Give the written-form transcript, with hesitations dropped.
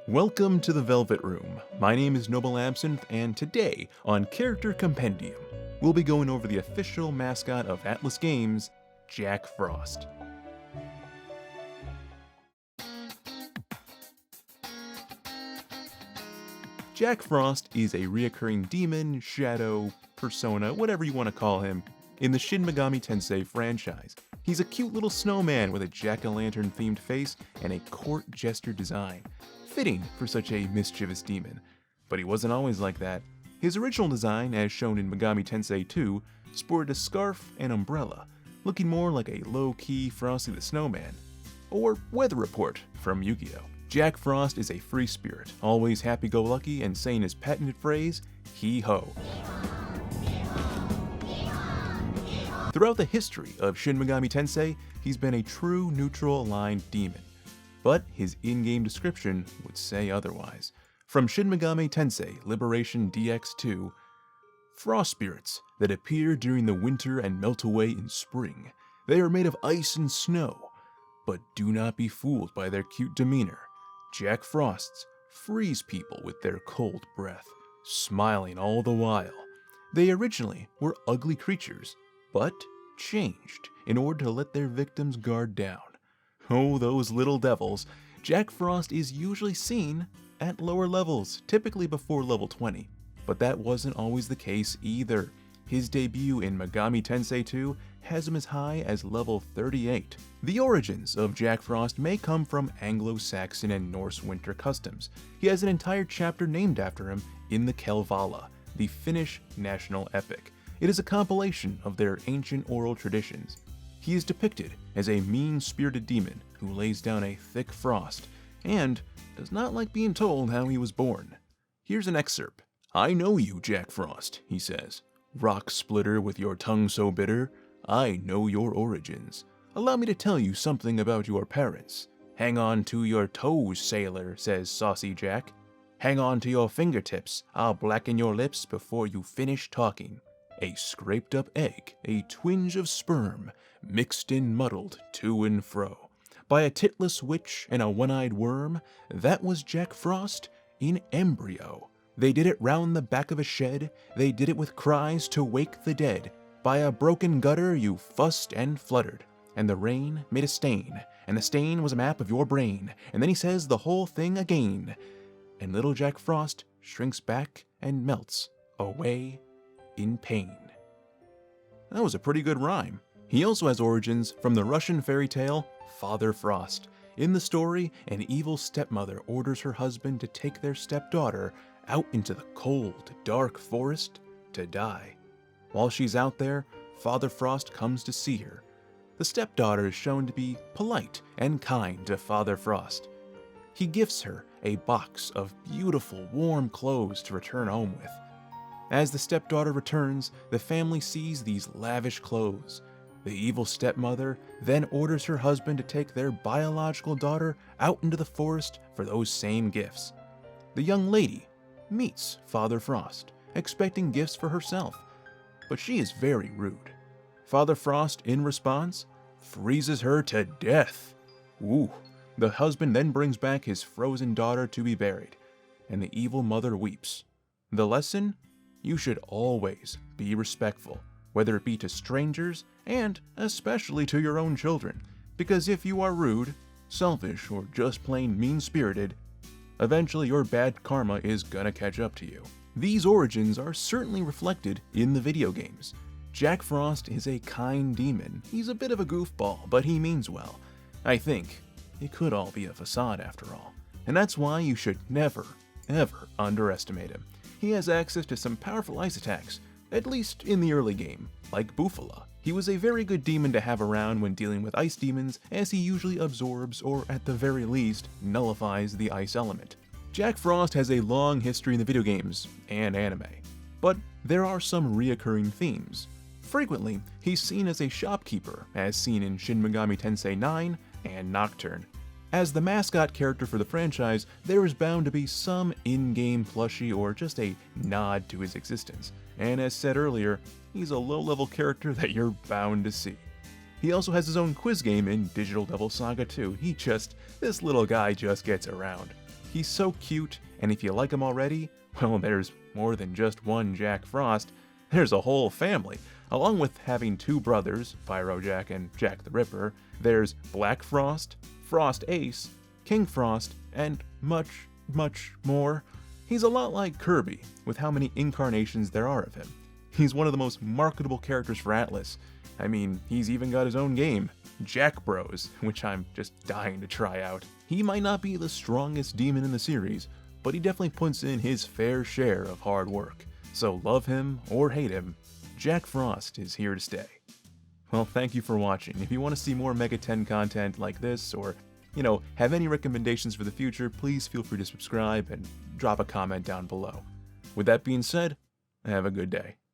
Welcome to the Velvet Room. My name is Noble Absinthe, and today on Character Compendium, we'll be going over the official mascot of Atlas Games, Jack Frost. Jack Frost is a reoccurring demon, shadow, persona, whatever you want to call him, in the Shin Megami Tensei franchise. He's a cute little snowman with a jack-o'-lantern themed face and a court jester design. Fitting for such a mischievous demon. But he wasn't always like that. His original design, as shown in Megami Tensei 2, sported a scarf and umbrella, looking more like a low-key Frosty the Snowman. Or Weather Report from Yu-Gi-Oh! Jack Frost is a free spirit, always happy-go-lucky and saying his patented phrase, hee-ho. Throughout the history of Shin Megami Tensei, he's been a true neutral-aligned demon. But his in-game description would say otherwise. From Shin Megami Tensei Liberation DX2, frost spirits that appear during the winter and melt away in spring. They are made of ice and snow, but do not be fooled by their cute demeanor. Jack Frosts freeze people with their cold breath, smiling all the while. They originally were ugly creatures, but changed in order to let their victims guard down. Oh, those little devils. Jack Frost is usually seen at lower levels, typically before level 20. But that wasn't always the case either. His debut in Megami Tensei 2 has him as high as level 38. The origins of Jack Frost may come from Anglo-Saxon and Norse winter customs. He has an entire chapter named after him in the Kalevala, the Finnish national epic. It is a compilation of their ancient oral traditions. He is depicted as a mean-spirited demon who lays down a thick frost and does not like being told how he was born. Here's an excerpt. "I know you, Jack Frost," he says. "Rock splitter with your tongue so bitter, I know your origins. Allow me to tell you something about your parents. Hang on to your toes, sailor," says Saucy Jack. "Hang on to your fingertips, I'll blacken your lips before you finish talking. A scraped up egg, a twinge of sperm, mixed and muddled to and fro, by a titless witch and a one-eyed worm, that was Jack Frost in embryo. They did it round the back of a shed, they did it with cries to wake the dead. By a broken gutter you fussed and fluttered, and the rain made a stain, and the stain was a map of your brain, and then he says the whole thing again, and little Jack Frost shrinks back and melts away in pain." That was a pretty good rhyme. He also has origins from the Russian fairy tale Father Frost. In the story, an evil stepmother orders her husband to take their stepdaughter out into the cold, dark forest to die. While she's out there, Father Frost comes to see her. The stepdaughter is shown to be polite and kind to Father Frost. He gifts her a box of beautiful, warm clothes to return home with. As the stepdaughter returns, the family sees these lavish clothes. The evil stepmother then orders her husband to take their biological daughter out into the forest for those same gifts. The young lady meets Father Frost, expecting gifts for herself, but she is very rude. Father Frost, in response, freezes her to death. Ooh. The husband then brings back his frozen daughter to be buried, and the evil mother weeps. The lesson? You should always be respectful, whether it be to strangers and especially to your own children, because if you are rude, selfish, or just plain mean-spirited, eventually your bad karma is gonna catch up to you. These origins are certainly reflected in the video games. Jack Frost is a kind demon. He's a bit of a goofball, but he means well. I think it could all be a facade after all, and that's why you should never, ever underestimate him. He has access to some powerful ice attacks, at least in the early game, like Bufala. He was a very good demon to have around when dealing with ice demons, as he usually absorbs or at the very least nullifies the ice element. Jack Frost has a long history in the video games and anime, but there are some reoccurring themes. Frequently, he's seen as a shopkeeper, as seen in Shin Megami Tensei 9 and Nocturne. As the mascot character for the franchise, there is bound to be some in-game plushie or just a nod to his existence, and as said earlier, he's a low-level character that you're bound to see. He also has his own quiz game in Digital Devil Saga 2. This little guy just gets around. He's so cute, and if you like him already, well, there's more than just one Jack Frost. There's a whole family. Along with having two brothers, Pyro Jack and Jack the Ripper, there's Black Frost, Frost Ace, King Frost, and much, much more. He's a lot like Kirby, with how many incarnations there are of him. He's one of the most marketable characters for Atlas. I mean, he's even got his own game, Jack Bros, which I'm just dying to try out. He might not be the strongest demon in the series, but he definitely puts in his fair share of hard work. So love him or hate him, Jack Frost is here to stay. Well, thank you for watching. If you want to see more Mega 10 content like this, or, have any recommendations for the future, please feel free to subscribe and drop a comment down below. With that being said, have a good day.